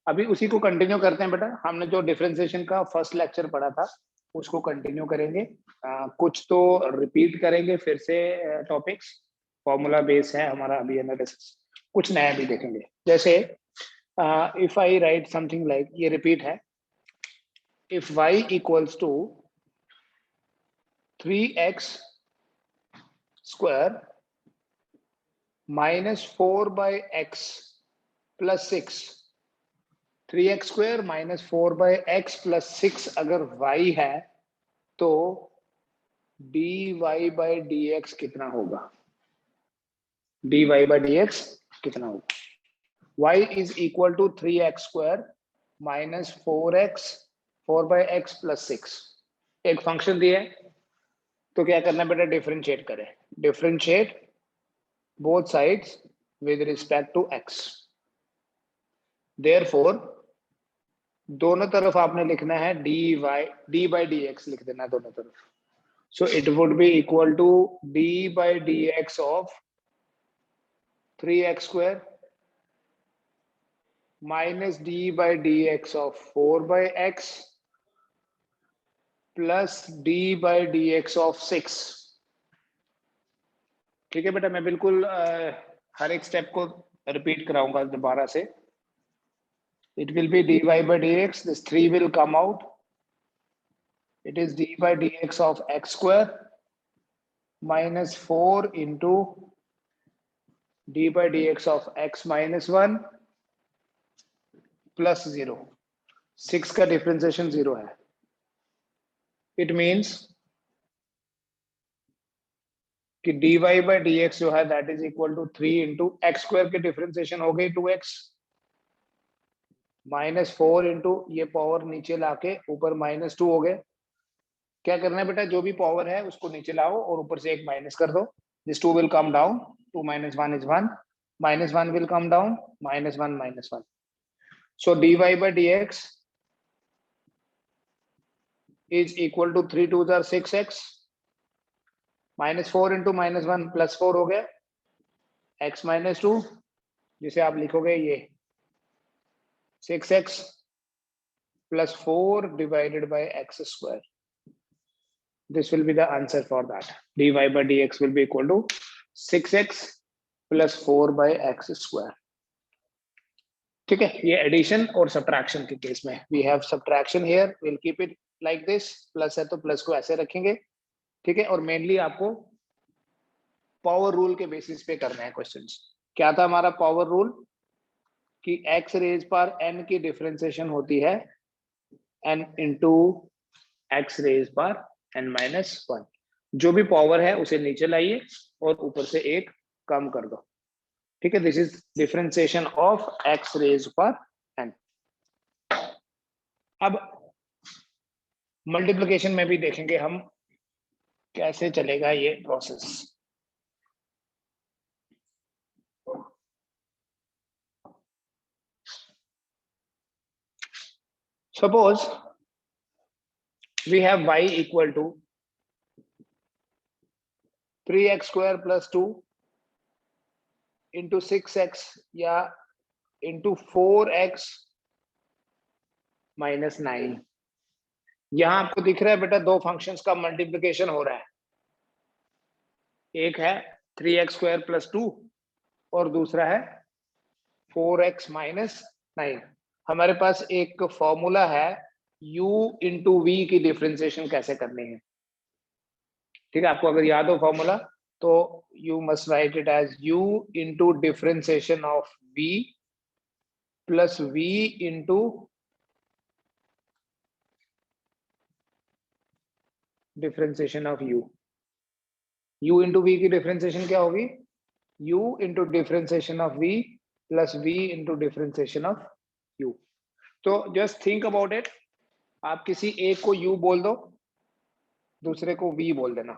अभी उसी को कंटिन्यू करते हैं बेटा। हमने जो डिफरेंशिएशन का फर्स्ट लेक्चर पढ़ा था उसको कंटिन्यू करेंगे। कुछ तो रिपीट करेंगे फिर से टॉपिक्स, फॉर्मूला बेस है हमारा अभी एनालिसिस, कुछ नया भी देखेंगे। जैसे if I write something like, ये रिपीट है, if y equals to 3x square minus 4/x plus 6, 3x square minus 4/x plus 6 अगर y है तो dy by dx कितना होगा? dy by dx कितना होगा? y is equal to 3x square minus 4x plus 6। एक function दिया है तो क्या करना बेटा? डिफरेंशिएट करें। Differentiate both sides with respect to x. Therefore, दोनों तरफ आपने लिखना है dy, d by dx लिख देना दोनों तरफ। So it would be equal to d by dx of 3x square minus d by dx of 4/x plus d by dx of 6। ठीक है बेटा, मैं बिल्कुल हर एक स्टेप को रिपीट कराऊंगा दोबारा से। It will be dy by dx, this 3 will come out. It is d by dx of x square minus 4 into d by dx of x minus 1 plus 0। 6 का डिफरेंशिएशन 0 है। It means कि dy by dx जो है that is equal to 3 into x square के differentiation हो गई 2x minus 4 into ये power नीचे लाके ऊपर minus 2 हो गए। क्या करना है बेटा? जो भी पावर है उसको नीचे लाओ और ऊपर से एक माइनस कर दो। This 2 will come down, 2 minus 1 is 1, minus 1 will come down, minus 1 minus 1। So dy by dx is equal to 3 2s are 6x minus 4 into minus 1 plus 4 हो गया x minus 2, जिसे आप लिखोगे ये 6x plus 4 divided by x square। This will be the answer for that। dy by dx will be equal to 6x plus 4 by x square। ठीक है, ये addition और सब्ट्रैक्शन के केस में we have subtraction here, will keep it like this. Plus है तो plus को ऐसे रखेंगे। ठीक है, और मेनली आपको पावर रूल के बेसिस पे करना है क्वेश्चंस। क्या था हमारा पावर रूल? कि x रेज पर n की डिफरेंशिएशन होती है n इंटू एक्स रेज पर n माइनस 1। जो भी पावर है उसे नीचे लाइए और ऊपर से एक कम कर दो। ठीक है, this is differentiation of x raise पर n। अब मल्टीप्लिकेशन में भी देखेंगे हम कैसे चलेगा ये process. Suppose we have y equal to 3x square plus 2 into 6x या इंटू 4x माइनस 9। यहां आपको दिख रहा है बेटा दो फंक्शंस का मल्टीप्लिकेशन हो रहा है। एक है 3x स्क्वायर प्लस 2 और दूसरा है 4x माइनस 9। हमारे पास एक फॉर्मूला है u इंटू वी की डिफरेंशिएशन कैसे करनी है। ठीक है, आपको अगर याद हो फॉर्मूला तो you must write it as u into differentiation of v plus v into differentiation of u। u into V की डिफरेंशिएशन क्या होगी? u into differentiation of v plus v into differentiation of u। तो just think about it. आप किसी एक को u बोल दो, दूसरे को v बोल देना।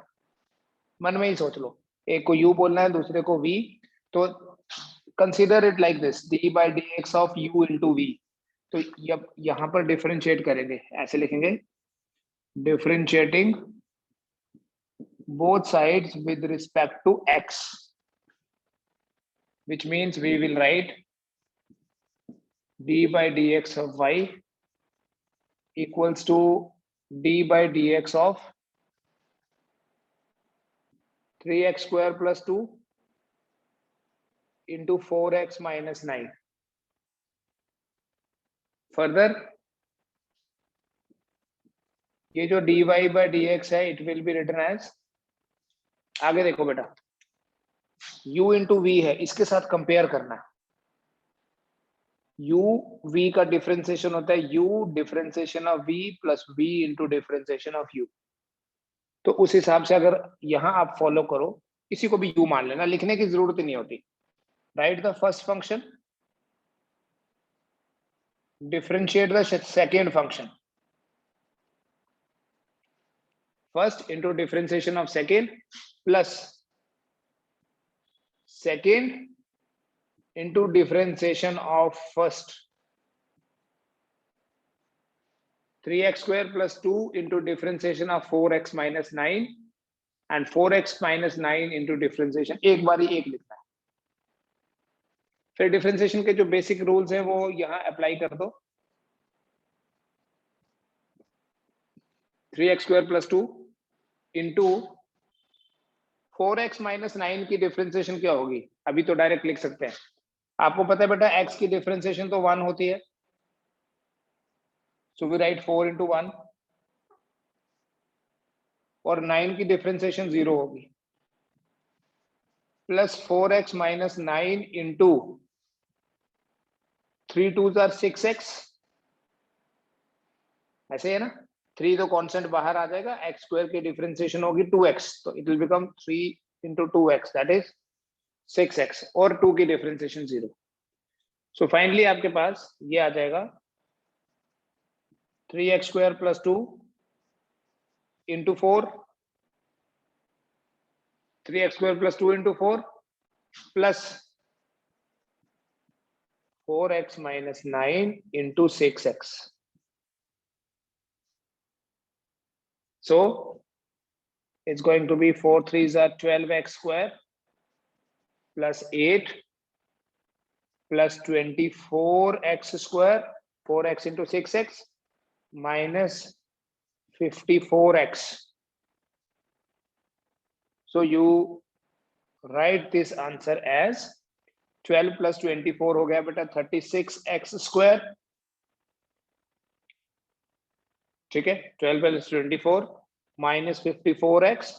मन में ही सोच लो, एक को u बोलना है दूसरे को v। तो consider it like this, d by dx of u into v। तो यहां पर डिफरेंशिएट करेंगे, ऐसे लिखेंगे differentiating both sides with respect to x, which means we will write d by dx of y equals to d by dx of 3x square plus 2 into 4x minus 9. Further, ये जो dy by dx है, it will be written as, आगे देखो बेटा, u into v है, इसके साथ compare करना है। u v का डिफरेंशिएशन होता है u differentiation of v plus v into differentiation of u। तो उस हिसाब से अगर यहां आप फॉलो करो, किसी को भी u मान लेना, लिखने की जरूरत ही नहीं होती। Right the first function, differentiate the second function first into differentiation of second plus second into differentiation of first, 3x square plus 2 into differentiation of 4x minus 9 and 4x minus 9 into differentiation, एक बारी एक लिखना है। फिर differentiation के जो basic rules हैं वो यहाँ अप्लाई कर दो। 3x square plus 2 into 4x minus 9 की डिफरेंशिएशन क्या होगी, अभी तो डायरेक्ट लिख सकते हैं। आपको पता है बेटा x की डिफरेंशिएशन तो 1 होती है, सो वी राइट 4 into 1, और 9 की डिफरेंशिएशन 0 होगी, plus 4x minus 9 into 3 2s are 6x, ऐसे है ना। 3 तो कांस्टेंट बाहर आ जाएगा, x स्क्वायर की डिफरेंशिएशन होगी 2x, तो it will become 3 into 2x, that is 6x, और 2 की डिफरेंशिएशन 0। सो फाइनली आपके पास ये आ जाएगा 3x square plus 2 into 4, 3x square plus 2 into 4 plus 4x minus 9 into 6x. So it's going to be 4 3s are 12x square plus 8 plus 24x square, 4x into 6x minus 54x. So you write this answer as 12 plus 24 हो गया बेटा 36x square, ठीक है। 12 plus 24 minus 54x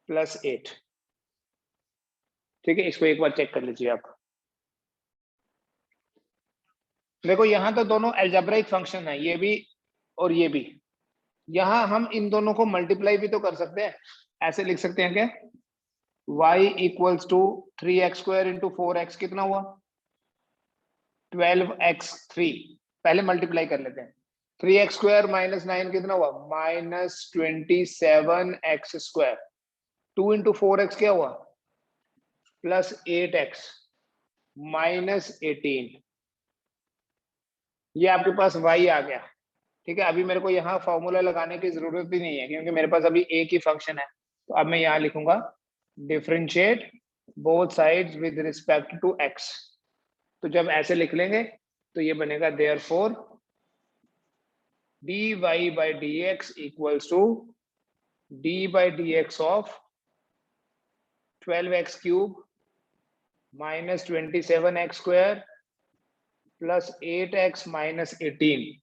plus 8, ठीक है। इसको एक बार check कर लीजिए आप। देखो यहां तो दोनों अलजेब्राइक फंक्शन है, ये भी और ये भी। यहां हम इन दोनों को मल्टीप्लाई भी तो कर सकते हैं, ऐसे लिख सकते हैं क्या, y equals to 3x square into 4x कितना हुआ 12x3, पहले मल्टीप्लाई कर लेते हैं। 3x square minus 9 कितना हुआ minus 27x square, 2 into 4x क्या हुआ plus 8x minus 18, ये आपके पास y आ गया, ठीक है। अभी मेरे को यहाँ फॉर्मूला लगाने की जरूरत ही नहीं है क्योंकि मेरे पास अभी एक ही फंक्शन है। तो अब मैं यहाँ लिखूंगा differentiate both sides with respect to x। तो जब ऐसे लिख लेंगे तो ये बनेगा therefore dy by dx equals to d by dx of 12x cube minus 27x square plus 8x minus 18,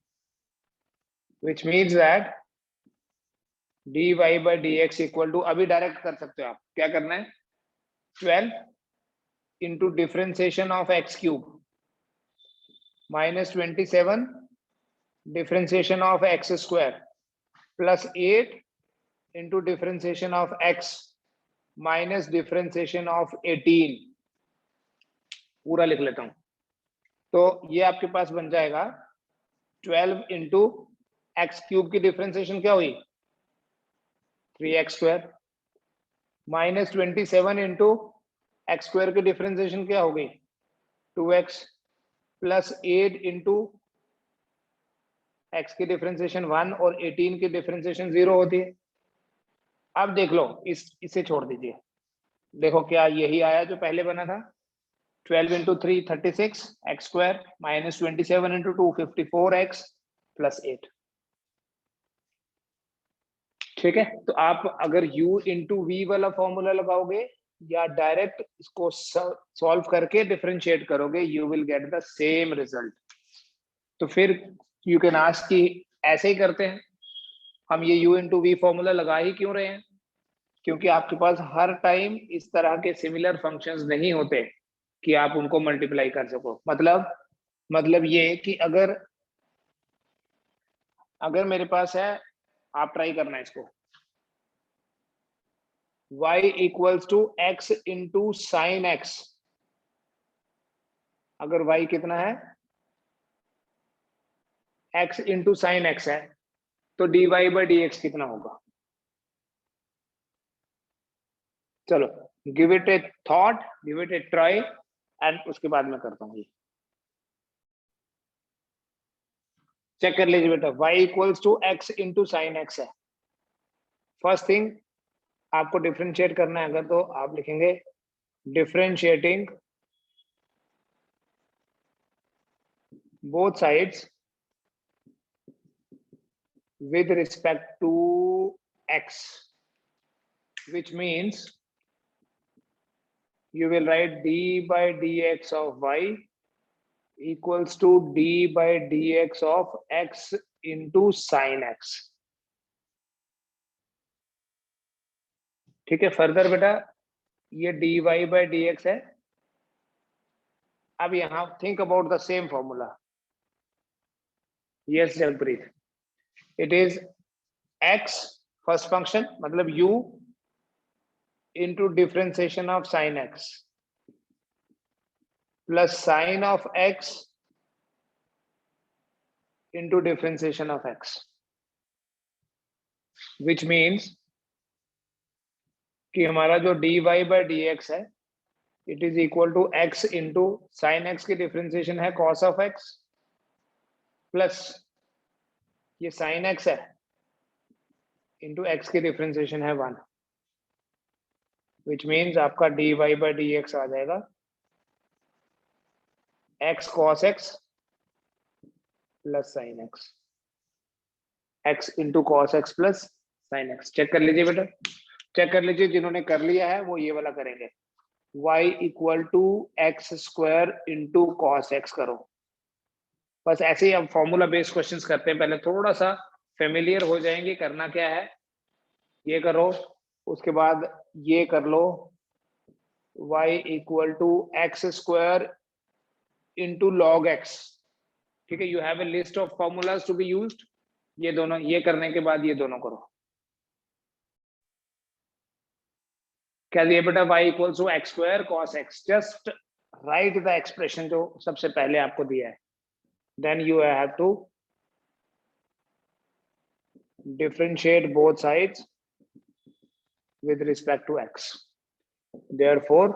which means that dy by dx equal to, अभी direct कर सकते हो आप, क्या करना है 12 into differentiation of x cube minus 27 differentiation of x square plus 8 into differentiation of x minus differentiation of 18, पूरा लिख लेता हूं। तो ये आपके पास बन जाएगा 12 into x क्यूब की डिफरेंशिएशन क्या हुई 3x square minus 27 into x square की डिफरेंशिएशन क्या हो गई 2x प्लस 8 इंटू एक्स की डिफरेंशिएशन 1 और 18 की डिफरेंशिएशन 0 होती है। अब देख लो इसे छोड़ दीजिए, देखो क्या यही आया जो पहले बना था, 12 into 3 36 x square minus 27 into 2 54x plus 8। ठीक है, तो आप अगर u into v वाला फॉर्मूला लगाओगे या डायरेक्ट इसको सॉल्व करके डिफरेंशिएट करोगे, you will get the same result. तो फिर यू कैन आस्क कि ऐसे ही करते हैं हम, ये u into v फॉर्मूला लगा ही क्यों रहे हैं? क्योंकि आपके पास हर टाइम इस तरह के सिमिलर फंक्शंस नहीं होते कि आप उनको मल्टीप्लाई कर सको। मतलब ये कि अगर मेरे पास है, आप ट्राई करना इसको, y equals to x into sine x। अगर y कितना है, x इंटू साइन x है, तो dy बाई dx कितना होगा? चलो give it A thought, give it A try, and उसके बाद मैं करता हूँ। चेक कर लीजिए बेटा, y equals to x into sine x है। फर्स्ट थिंग आपको डिफरेंशिएट करना है अगर, तो आप लिखेंगे differentiating both sides with respect to x, which means you will write d by dx of y equals to d by dx of x into sin x। ठीक है, फर्दर बेटा ये dy by dx है। अब यहां think about the same formula. Yes Jagpreet, it is x first function मतलब u into differentiation of sin x plus sin of x into differentiation of x, which means कि हमारा जो dy by dx है, it is equal to x into sin x की differentiation है cos of x plus ये sin x है into x की differentiation है 1, which means आपका dy by dx आ जाएगा x cos x plus sin x, x into cos x plus sin x। Check कर लीजिए बेटा, चेक कर लीजिए, जिन्होंने कर लिया है वो ये वाला करेंगे, y equal to x square into cos X करो। बस ऐसे ही हम फॉर्मूला बेस्ड क्वेश्चंस करते हैं, पहले थोड़ा सा फेमिलियर हो जाएंगे करना क्या है। ये करो, उसके बाद ये कर लो, y equal to x square into log x. ठीक है, you have a list of formulas to be used. ये दोनों, ये करने के बाद ये दोनों करो। क्या दिया बेटा, y equals to x square cos X. Just write the expression जो सबसे पहले आपको दिया है, then you have to differentiate both sides with respect to x. Therefore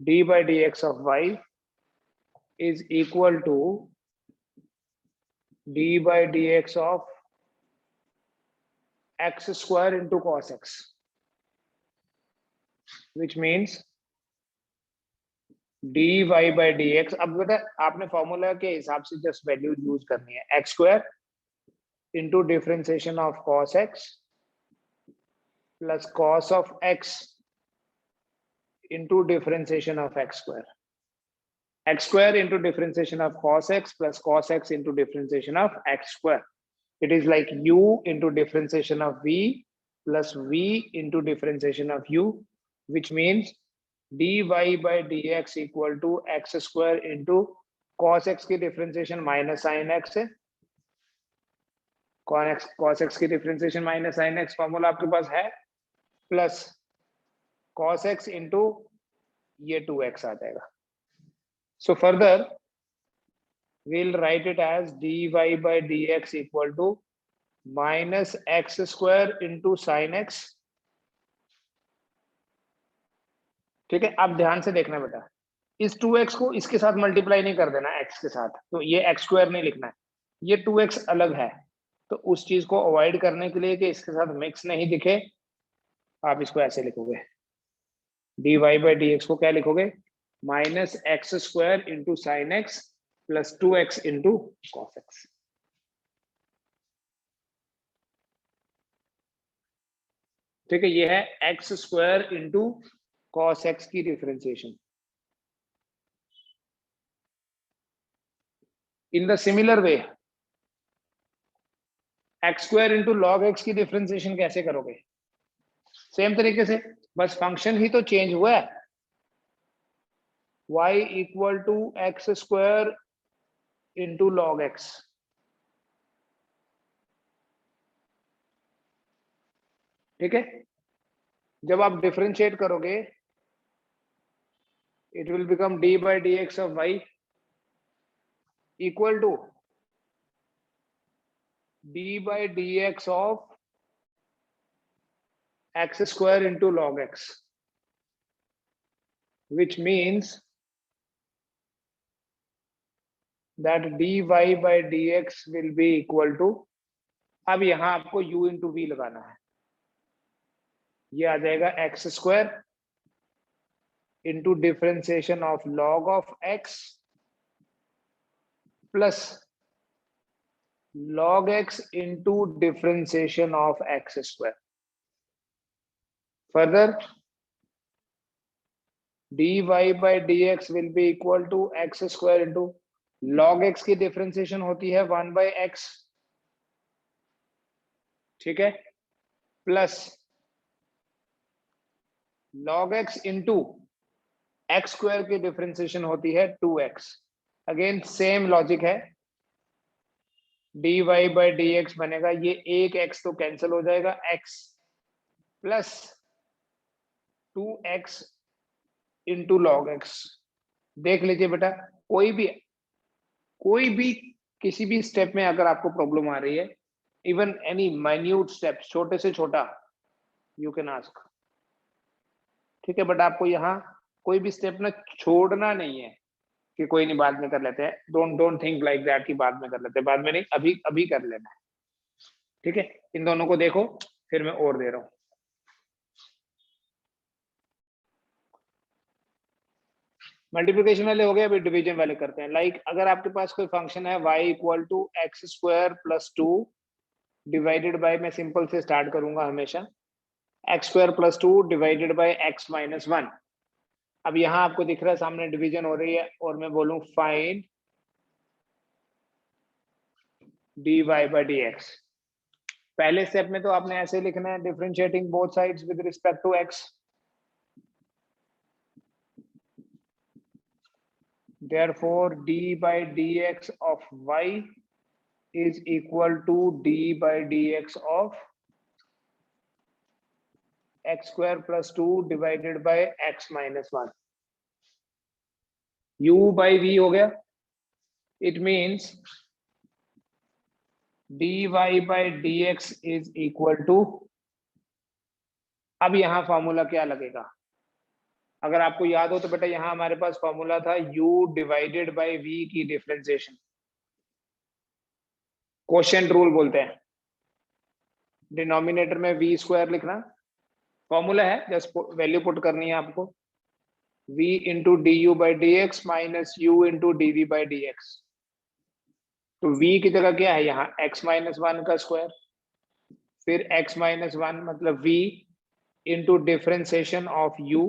d by dx of y is equal to d by dx of x square into cos x, which means dy by dx। अब बेटा आपने formula के हिसाब से just value use करनी है, x square into differentiation of cos x plus cos of x into differentiation of x square, x square into differentiation of cos x plus cos x into differentiation of x square. It is like u into differentiation of v plus v into differentiation of u, which means dy by dx equal to x square into cos x की differentiation minus sin x है, cos x की differentiation minus sin x formula आपके पास है, plus cos x into ये 2x आ जाएगा। So further we'll write it as dy by dx equal to minus x square into sin x। ठीक है, अब ध्यान से देखना बेटा, इस 2x को इसके साथ मल्टीप्लाई नहीं कर देना x के साथ, तो ये x स्क्वायर नहीं लिखना है, ये 2x अलग है। तो उस चीज को अवॉइड करने के लिए कि इसके साथ मिक्स नहीं दिखे, आप इसको ऐसे लिखोगे, dy by dx को क्या लिखोगे, minus x square into sin x plus 2x into cos x. ठीक है, ये है x square into cos x की differentiation. In the similar way x square into log x की डिफरेंशिएशन कैसे करोगे? सेम तरीके से, बस फंक्शन ही तो चेंज हुआ है। y equal to x square into log x. ठीक है, जब आप डिफरेंशिएट करोगे it will become d by dx of y equal to d by dx of x square into log x, which means that dy by dx will be equal to, अब यहां आपको u into v लगाना है, ये आ जाएगा x square into differentiation of log of x plus log x into differentiation of x square. Further, dy by dx will be equal to x square into log x की differentiation होती है 1 by x, ठीक है, plus log x into x square की differentiation होती है 2x। Again same logic है, dy by dx बनेगा, ये एक x तो कैंसिल हो जाएगा, x plus 2x into log x. देख लीजिए बेटा, कोई भी किसी भी स्टेप में अगर आपको प्रॉब्लम आ रही है, इवन एनी माइन्यूट स्टेप, छोटे से छोटा, यू कैन आस्क। ठीक है, बट आपको यहाँ कोई भी स्टेप ना छोड़ना नहीं है कि कोई नहीं बाद में कर लेते हैं। डोंट थिंक लाइक दैट कि बाद में कर लेते हैं, बाद में नहीं, अभी अभी कर लेना है। ठीक है, इन दोनों को देखो, फिर मैं और दे रहा हूं। मल्टीप्लिकेशन वाले हो गए, अभी डिवीजन वाले करते हैं। लाइक अगर आपके पास कोई फंक्शन है y equal to x square plus 2 divided by, मैं सिंपल से स्टार्ट करूंगा हमेशा, x square plus 2 divided by x minus 1। अब यहां आपको दिख रहा है सामने डिवीजन हो रही है, और मैं बोलूं फाइंड dy बाय dx। पहले स्टेप में तो आपने ऐसे लिखना है, differentiating both sides with respect to x। Therefore d by dx of y is equal to d by dx of x square plus 2 divided by x minus 1। u by v हो गया, it means dy by dx is equal to, अब यहां formula क्या लगेगा? अगर आपको याद हो तो बेटा यहां हमारे पास फॉर्मूला था u डिवाइडेड बाय v की डिफरेंशिएशन, क्वोशिएंट रूल बोलते हैं। डिनोमिनेटर में v स्क्वायर लिखना, फॉर्मूला है, जस्ट वैल्यू पुट करनी है आपको, v into d u by d x minus u into d v by d x. तो v की जगह क्या है यहाँ, x माइनस 1 का स्क्वायर, फिर x माइनस 1 मतलब v into differentiation of u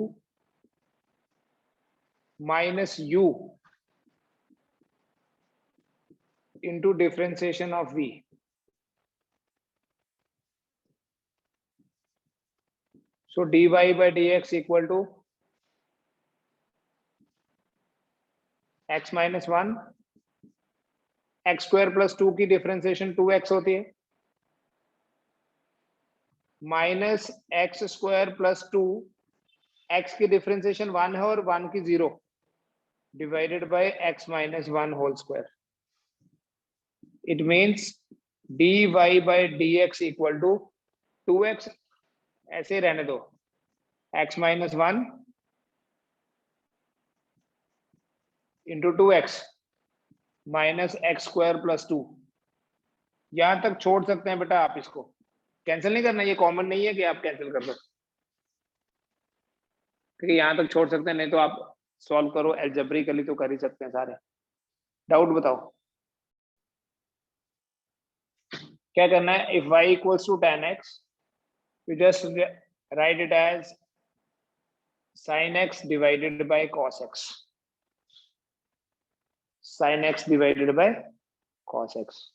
minus u into differentiation of v। So dy by dx equal to x minus 1, x square plus 2 की डिफरेंशिएशन 2x होती है, minus x square plus 2, x की differentiation 1 है और 1 की 0, divided by x minus 1 whole square. It means dy by dx equal to 2x, ऐसे रहने दो, x minus 1 into 2x minus x square plus 2। यहां तक छोड़ सकते हैं बेटा आप, इसको कैंसिल नहीं करना, ये कॉमन नहीं है कि आप कैंसिल कर दो, ठीक है, यहां तक छोड़ सकते हैं, नहीं तो आप सॉल्व करो, एल्जेब्रिकली तो कर ही सकते हैं सारे। डाउट बताओ क्या करना है। If y equals to tan x, you just write it as sin x divided by cos x. Sin x divided by cos x.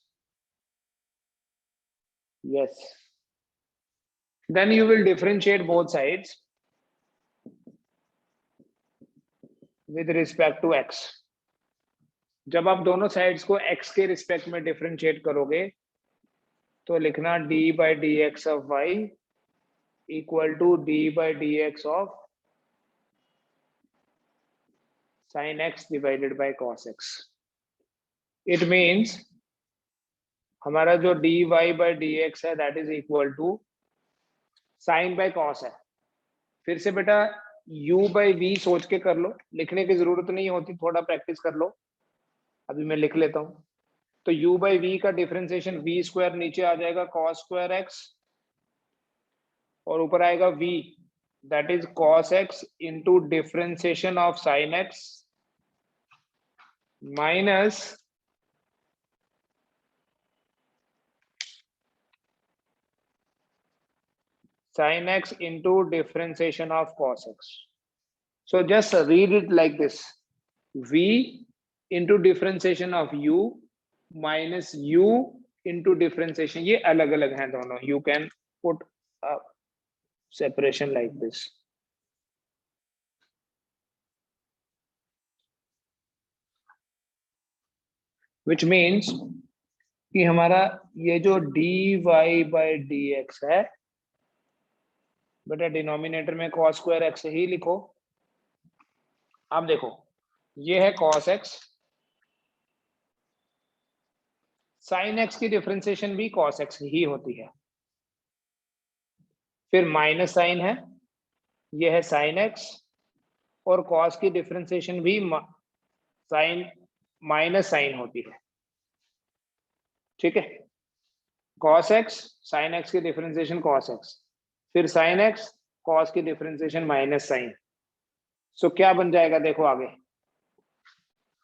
Yes. Then you will differentiate both sides with respect to x. जब आप दोनों sides को x के respect में differentiate करोगे तो लिखना d by dx of y equal to d by dx of sin x divided by cos x. It means हमारा जो dy by dx है that is equal to sin by cos है। फिर से बेटा u by v सोच के कर लो, लिखने की जरूरत नहीं होती, थोड़ा प्रैक्टिस कर लो। अभी मैं लिख लेता हूं। तो u by v का डिफरेंशिएशन v स्क्वायर नीचे आ जाएगा cos स्क्वायर x और ऊपर आएगा v that is cos x into differentiation of sin x minus sin x into differentiation of cos x. So just read it like this, v into differentiation of u minus u into differentiation, ये अलग अलग हैं दोनों, you can put a separation like this. Which means कि हमारा ये जो dy by dx है बेटा डिनोमिनेटर में cos स्क्वायर x ही लिखो। अब देखो ये है cos x, sin x की डिफरेंशिएशन भी cos x ही होती है, फिर माइनस साइन है, ये है sin x और cos की डिफरेंशिएशन भी साइन माइनस साइन होती है। ठीक है, cos x sin x की डिफरेंशिएशन cos x, फिर sin x cos की डिफरेंशिएशन माइनस साइन। सो क्या बन जाएगा देखो आगे,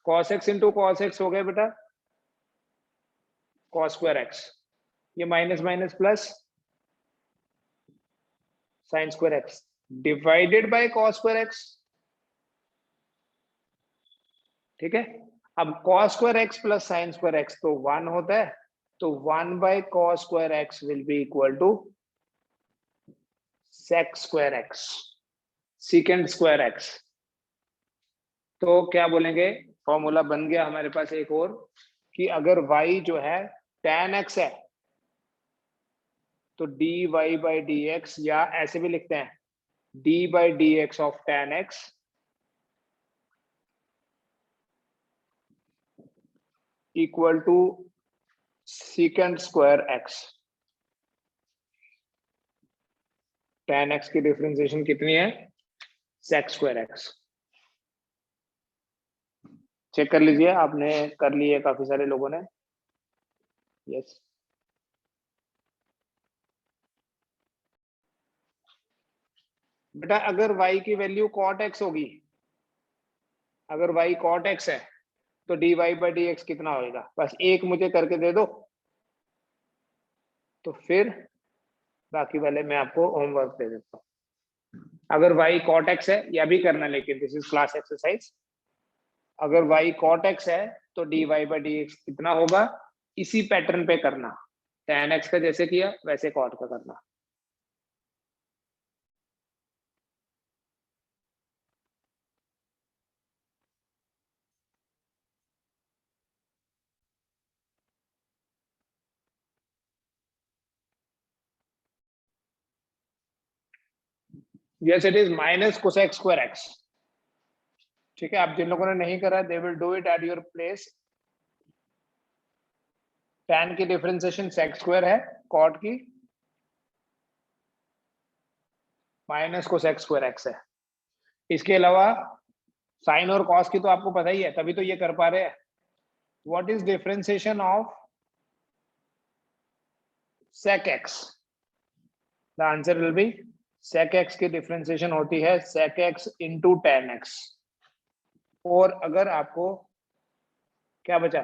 cos x into cos x हो गया बेटा cos स्क्वायर x, ये minus minus plus sin square x divided by cos square x। ठीक है, अब cos square x plus sin square x तो 1 होता है, तो 1 by cos square x will be equal to sec square x, secant square x। तो क्या बोलेंगे, फॉर्मूला बन गया हमारे पास एक और कि अगर y जो है tan x है तो dy by dx, या ऐसे भी लिखते हैं d by dx of tan x equal to secant square x। tan x की डिफरेंशिएशन कितनी है, sec स्क्वायर x। चेक कर लीजिए, आपने कर लिए काफी सारे लोगों ने। यस बेटा अगर y की वैल्यू cot x होगी, अगर y cot x है तो dy by dx कितना होएगा, बस एक मुझे करके दे दो तो फिर बाकी वाले मैं आपको होमवर्क दे देता हूँ। अगर y cot x है, या भी करना, लेकिन दिस इज क्लास एक्सरसाइज। अगर y cot x है तो dy by dx कितना होगा, इसी पैटर्न पे करना, tan x का जैसे किया वैसे cot का करना। Yes, it is minus cosec square x। ठीक है, आप जिन लोगों ने नहीं करा they will do it at your place. tan की डिफरेंशिएशन sec स्क्वायर है, cot की माइनस cosec स्क्वायर x है। इसके अलावा sin और cos की तो आपको पता ही है, तभी तो ये कर पा रहे हैं। What is differentiation of sec x? The answer will be sec x की डिफरेंशिएशन होती है sec x into tan x। और अगर आपको क्या बचा,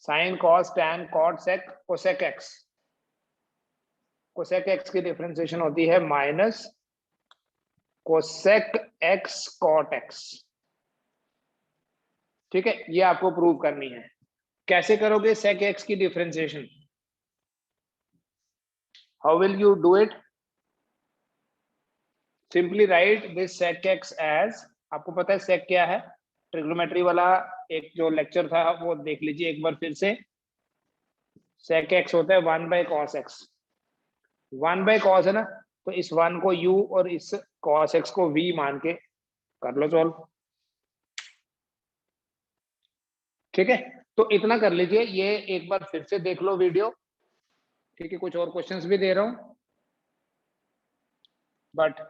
sine cos tan cot sec cosec x, cosec x की डिफरेंशिएशन होती है minus cosec x cot x. ठीक है, ये आपको प्रूव करनी है। कैसे करोगे सेक एक्स की differentiation? How will you do it? Simply write this sec x as, आपको पता है सेक क्या है, ट्रिग्नोमेट्री वाला एक जो लेक्चर था वो देख लीजिए एक बार फिर से। सेक एक्स होता है 1/cos x, 1/cos है ना, तो इस 1 को u और इस cos x को v मान के कर लो सॉल्व। ठीक है, तो इतना कर लीजिए, ये एक बार फिर से देख लो वीडियो। ठीक है, कुछ और क्वेश्चंस भी दे रहा हूं, बट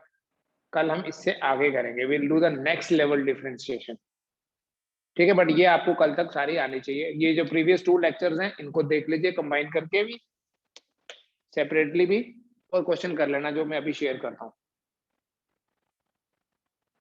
कल हम इससे आगे करेंगे, will do the next level differentiation. ठीक है, बट ये आपको कल तक सारी आनी चाहिए। ये जो प्रीवियस 2 लेक्चर्स हैं इनको देख लीजिए कंबाइन करके भी, सेपरेटली भी, और क्वेश्चन कर लेना जो मैं अभी शेयर करता हूँ।